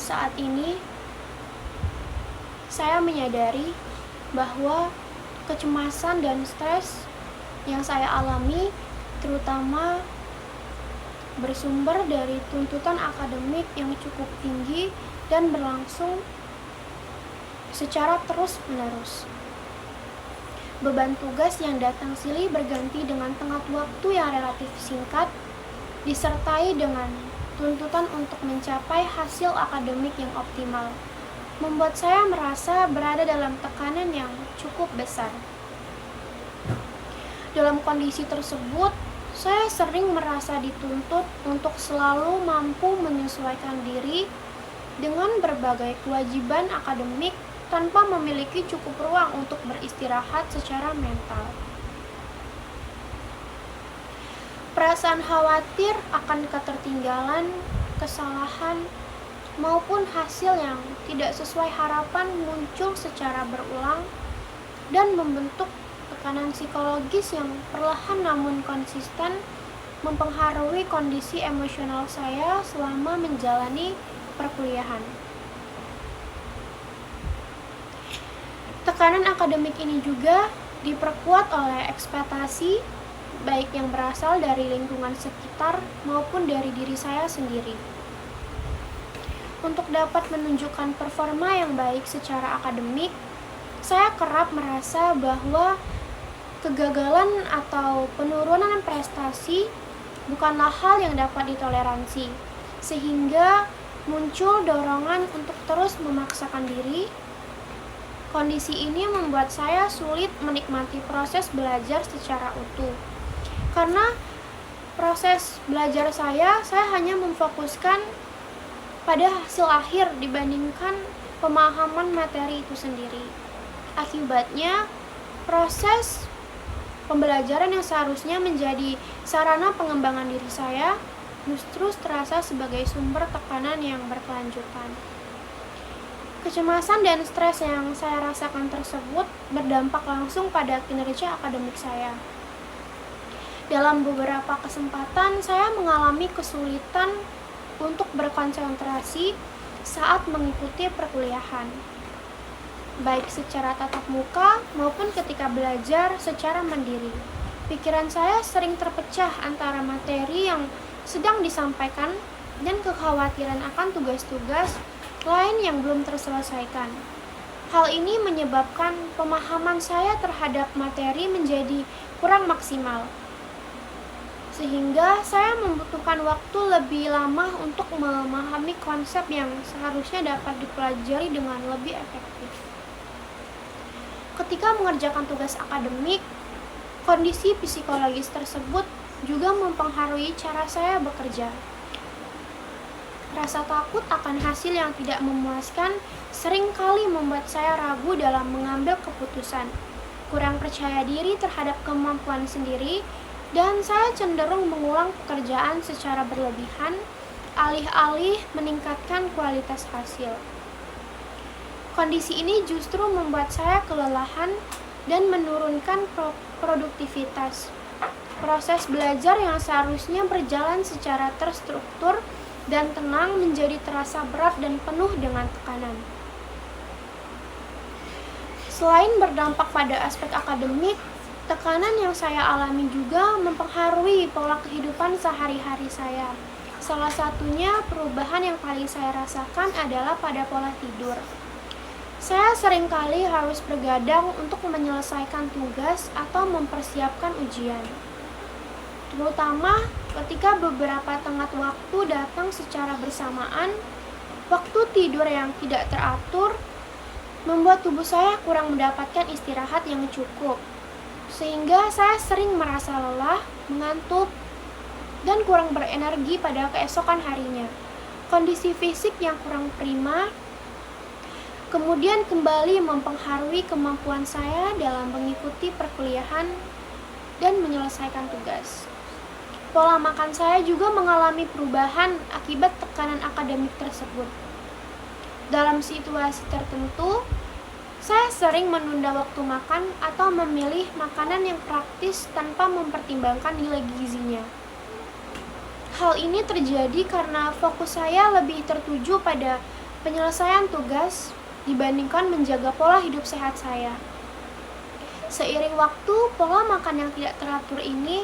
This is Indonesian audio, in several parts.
Saat ini, saya menyadari bahwa kecemasan dan stres yang saya alami terutama bersumber dari tuntutan akademik yang cukup tinggi dan berlangsung secara terus-menerus. Beban tugas yang datang silih berganti dengan tenggat waktu yang relatif singkat, disertai dengan tuntutan untuk mencapai hasil akademik yang optimal, membuat saya merasa berada dalam tekanan yang cukup besar. Dalam kondisi tersebut, saya sering merasa dituntut untuk selalu mampu menyesuaikan diri dengan berbagai kewajiban akademik tanpa memiliki cukup ruang untuk beristirahat secara mental. Perasaan khawatir akan ketertinggalan, kesalahan, maupun hasil yang tidak sesuai harapan muncul secara berulang dan membentuk tekanan psikologis yang perlahan namun konsisten mempengaruhi kondisi emosional saya selama menjalani perkuliahan. Tekanan akademik ini juga diperkuat oleh ekspektasi baik yang berasal dari lingkungan sekitar maupun dari diri saya sendiri. Untuk dapat menunjukkan performa yang baik secara akademik, saya kerap merasa bahwa kegagalan atau penurunan prestasi bukanlah hal yang dapat ditoleransi, sehingga muncul dorongan untuk terus memaksakan diri. Kondisi ini membuat saya sulit menikmati proses belajar secara utuh. Karena proses belajar saya hanya memfokuskan pada hasil akhir dibandingkan pemahaman materi itu sendiri. Akibatnya, proses pembelajaran yang seharusnya menjadi sarana pengembangan diri saya justru terasa sebagai sumber tekanan yang berkelanjutan. Kecemasan dan stres yang saya rasakan tersebut berdampak langsung pada kinerja akademik saya. Dalam beberapa kesempatan, saya mengalami kesulitan untuk berkonsentrasi saat mengikuti perkuliahan, baik secara tatap muka maupun ketika belajar secara mandiri. Pikiran saya sering terpecah antara materi yang sedang disampaikan dan kekhawatiran akan tugas-tugas lain yang belum terselesaikan. Hal ini menyebabkan pemahaman saya terhadap materi menjadi kurang maksimal, sehingga saya membutuhkan waktu lebih lama untuk memahami konsep yang seharusnya dapat dipelajari dengan lebih efektif. Ketika mengerjakan tugas akademik, kondisi psikologis tersebut juga mempengaruhi cara saya bekerja. Rasa takut akan hasil yang tidak memuaskan seringkali membuat saya ragu dalam mengambil keputusan, kurang percaya diri terhadap kemampuan sendiri, dan saya cenderung mengulang pekerjaan secara berlebihan, alih-alih meningkatkan kualitas hasil. Kondisi ini justru membuat saya kelelahan dan menurunkan produktivitas. Proses belajar yang seharusnya berjalan secara terstruktur dan tenang menjadi terasa berat dan penuh dengan tekanan. Selain berdampak pada aspek akademik, tekanan yang saya alami juga mempengaruhi pola kehidupan sehari-hari saya. Salah satunya perubahan yang paling saya rasakan adalah pada pola tidur. Saya seringkali harus bergadang untuk menyelesaikan tugas atau mempersiapkan ujian, terutama ketika beberapa tenggat waktu datang secara bersamaan. Waktu tidur yang tidak teratur membuat tubuh saya kurang mendapatkan istirahat yang cukup, sehingga saya sering merasa lelah, mengantuk, dan kurang berenergi pada keesokan harinya. Kondisi fisik yang kurang prima kemudian kembali mempengaruhi kemampuan saya dalam mengikuti perkuliahan dan menyelesaikan tugas. Pola makan saya juga mengalami perubahan akibat tekanan akademik tersebut. Dalam situasi tertentu, saya sering menunda waktu makan atau memilih makanan yang praktis tanpa mempertimbangkan nilai gizinya. Hal ini terjadi karena fokus saya lebih tertuju pada penyelesaian tugas dibandingkan menjaga pola hidup sehat saya. Seiring waktu, pola makan yang tidak teratur ini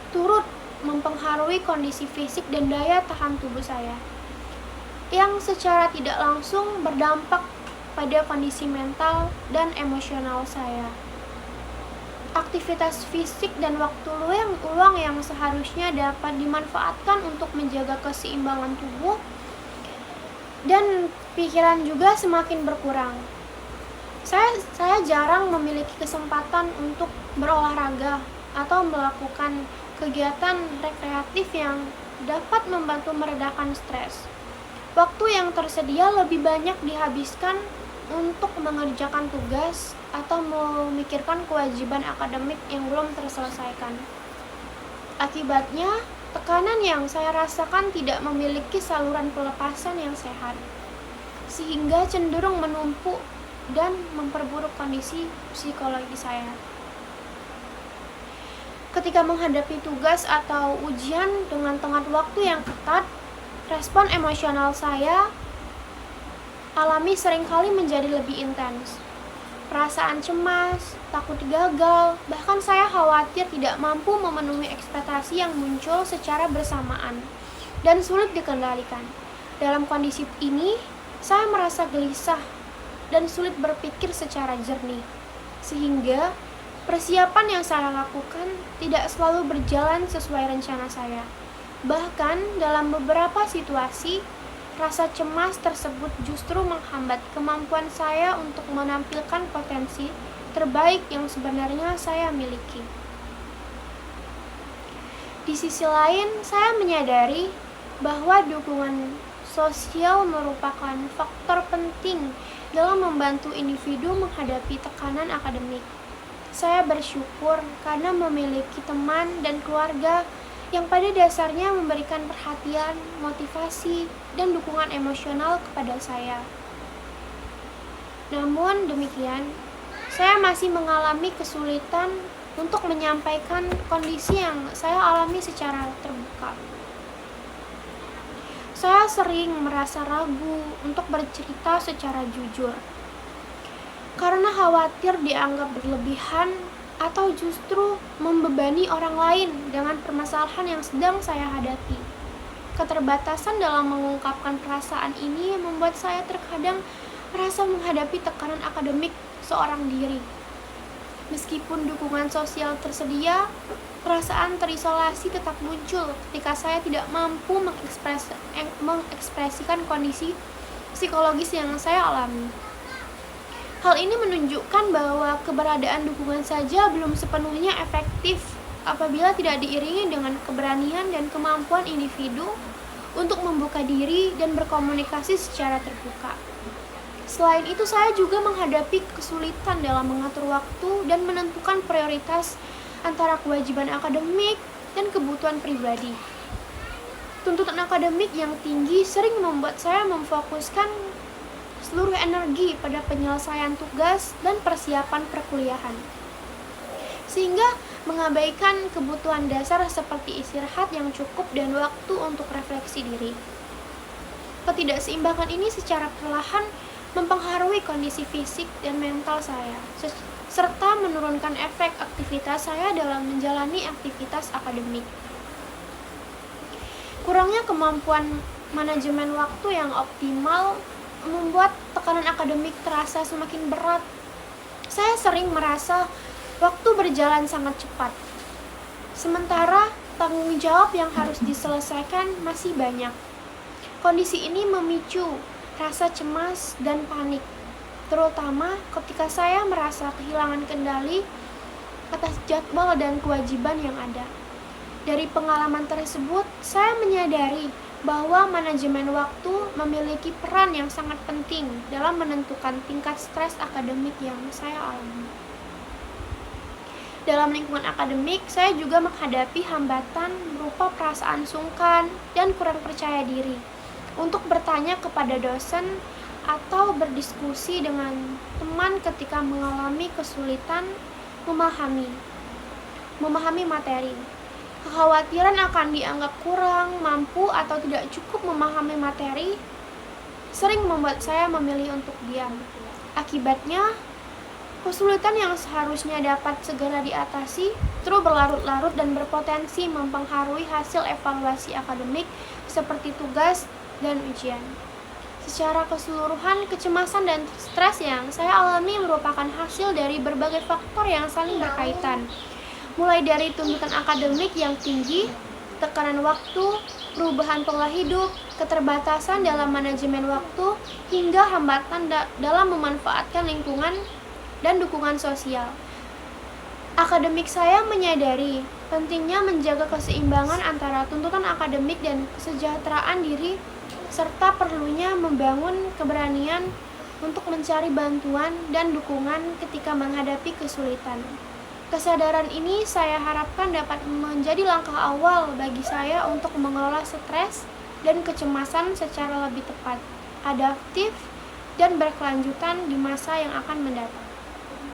turut mempengaruhi kondisi fisik dan daya tahan tubuh saya, yang secara tidak langsung berdampak pada kondisi mental dan emosional saya. Aktivitas fisik dan waktu luang yang seharusnya dapat dimanfaatkan untuk menjaga keseimbangan tubuh dan pikiran juga semakin berkurang. Saya jarang memiliki kesempatan untuk berolahraga atau melakukan kegiatan rekreatif yang dapat membantu meredakan stres. Waktu yang tersedia lebih banyak dihabiskan untuk mengerjakan tugas atau memikirkan kewajiban akademik yang belum terselesaikan. Akibatnya, tekanan yang saya rasakan tidak memiliki saluran pelepasan yang sehat, sehingga cenderung menumpuk dan memperburuk kondisi psikologi saya. Ketika menghadapi tugas atau ujian dengan tenggat waktu yang ketat, respon emosional saya alami seringkali menjadi lebih intens. Perasaan cemas, takut gagal, bahkan saya khawatir tidak mampu memenuhi ekspektasi yang muncul secara bersamaan dan sulit dikendalikan. Dalam kondisi ini, saya merasa gelisah dan sulit berpikir secara jernih, sehingga persiapan yang saya lakukan tidak selalu berjalan sesuai rencana saya. Bahkan dalam beberapa situasi, rasa cemas tersebut justru menghambat kemampuan saya untuk menampilkan potensi terbaik yang sebenarnya saya miliki. Di sisi lain, saya menyadari bahwa dukungan sosial merupakan faktor penting dalam membantu individu menghadapi tekanan akademik. Saya bersyukur karena memiliki teman dan keluarga yang pada dasarnya memberikan perhatian, motivasi, dan dukungan emosional kepada saya. Namun demikian, saya masih mengalami kesulitan untuk menyampaikan kondisi yang saya alami secara terbuka. Saya sering merasa ragu untuk bercerita secara jujur, karena khawatir dianggap berlebihan atau justru membebani orang lain dengan permasalahan yang sedang saya hadapi. Keterbatasan dalam mengungkapkan perasaan ini membuat saya terkadang merasa menghadapi tekanan akademik seorang diri. Meskipun dukungan sosial tersedia, perasaan terisolasi tetap muncul ketika saya tidak mampu mengekspresikan kondisi psikologis yang saya alami. Hal ini menunjukkan bahwa keberadaan dukungan saja belum sepenuhnya efektif apabila tidak diiringi dengan keberanian dan kemampuan individu untuk membuka diri dan berkomunikasi secara terbuka. Selain itu, saya juga menghadapi kesulitan dalam mengatur waktu dan menentukan prioritas antara kewajiban akademik dan kebutuhan pribadi. Tuntutan akademik yang tinggi sering membuat saya memfokuskan seluruh energi pada penyelesaian tugas dan persiapan perkuliahan, sehingga mengabaikan kebutuhan dasar seperti istirahat yang cukup dan waktu untuk refleksi diri. Ketidakseimbangan ini secara perlahan mempengaruhi kondisi fisik dan mental saya, serta menurunkan efek aktivitas saya dalam menjalani aktivitas akademik. Kurangnya kemampuan manajemen waktu yang optimal membuat tekanan akademik terasa semakin berat. Saya sering merasa waktu berjalan sangat cepat, sementara tanggung jawab yang harus diselesaikan masih banyak. Kondisi ini memicu rasa cemas dan panik, terutama ketika saya merasa kehilangan kendali atas jadwal dan kewajiban yang ada. Dari pengalaman tersebut, saya menyadari bahwa manajemen waktu memiliki peran yang sangat penting dalam menentukan tingkat stres akademik yang saya alami. Dalam lingkungan akademik, saya juga menghadapi hambatan berupa perasaan sungkan dan kurang percaya diri untuk bertanya kepada dosen atau berdiskusi dengan teman ketika mengalami kesulitan memahami materi. Kekhawatiran akan dianggap kurang mampu atau tidak cukup memahami materi sering membuat saya memilih untuk diam. Akibatnya, kesulitan yang seharusnya dapat segera diatasi terus berlarut-larut dan berpotensi mempengaruhi hasil evaluasi akademik seperti tugas dan ujian. Secara keseluruhan, kecemasan dan stres yang saya alami merupakan hasil dari berbagai faktor yang saling berkaitan, mulai dari tuntutan akademik yang tinggi, tekanan waktu, perubahan pola hidup, keterbatasan dalam manajemen waktu, hingga hambatan dalam memanfaatkan lingkungan dan dukungan sosial. Akademik saya menyadari pentingnya menjaga keseimbangan antara tuntutan akademik dan kesejahteraan diri, serta perlunya membangun keberanian untuk mencari bantuan dan dukungan ketika menghadapi kesulitan. Kesadaran ini saya harapkan dapat menjadi langkah awal bagi saya untuk mengelola stres dan kecemasan secara lebih tepat, adaptif, dan berkelanjutan di masa yang akan mendatang.